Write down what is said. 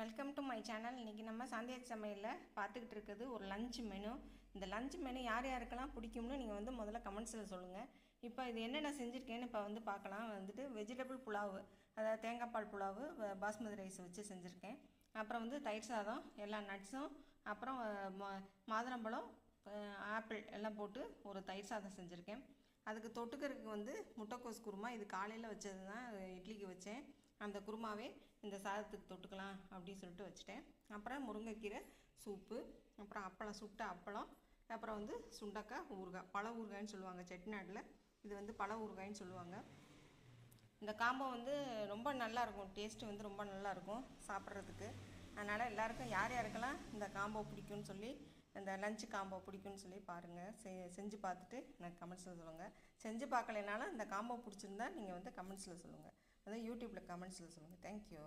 Welcome to my channel. இன்றைக்கி நம்ம சாந்தியா சமையலில் பார்த்துக்கிட்டு இருக்கிறது ஒரு லஞ்ச் மெனு. இந்த லஞ்ச் மெனு யார் யாருக்கெல்லாம் பிடிக்கும்னு நீங்கள் முதல்ல கமெண்ட்ஸில் சொல்லுங்கள். இப்போ இது என்னென்ன செஞ்சுருக்கேன்னு இப்போ பார்க்கலாம். வெஜிடபிள் புலாவு, அதாவது தேங்காய் பால் புலாவு, பாஸ்மதி ரைஸ் வச்சு செஞ்சுருக்கேன். அப்புறம் தயிர் சாதம், எல்லா நட்ஸும், அப்புறம் மாதுளம்பழம், ஆப்பிள் எல்லாம் போட்டு ஒரு தயிர் சாதம் செஞ்சுருக்கேன். அதுக்கு தொட்டுக்கிறதுக்கு முட்டைக்கோஸ் குருமா. இது காலையில் வச்சது தான், இட்லிக்கு வச்சேன். அந்த குருமாவே இந்த சாதத்துக்கு தொட்டுக்கலாம் அப்படின்னு சொல்லிட்டு வச்சுட்டேன். அப்புறம் முருங்கைக்கீரை சூப்பு, அப்புறம் அப்பளம், சுட்ட அப்பளம், அப்புறம் சுண்டக்காய் ஊறுகாய், பழ ஊறுகாய்ன்னு சொல்லுவாங்க செட்டிநாட்டில். இது பழ ஊறுகாய்ன்னு சொல்லுவாங்க. இந்த காம்போ ரொம்ப நல்லாயிருக்கும். டேஸ்ட்டு ரொம்ப நல்லாயிருக்கும் சாப்பிட்றதுக்கு. அதனால் எல்லாருக்கும் யார் யாருக்கெல்லாம் இந்த காம்போ பிடிக்கும்னு சொல்லி, இந்த லஞ்சு காம்போ பிடிக்கும்னு சொல்லி பாருங்கள். செஞ்சு பார்த்துட்டு எனக்கு கமெண்ட்ஸில் சொல்லுங்கள். செஞ்சு பார்க்கலைனாலும் இந்த காம்போ பிடிச்சிருந்தா நீங்கள் கமெண்ட்ஸில் சொல்லுங்கள். அதான் யூடியூப்பில் கமெண்ட்ஸில் சொல்லுங்கள். தேங்க்யூ.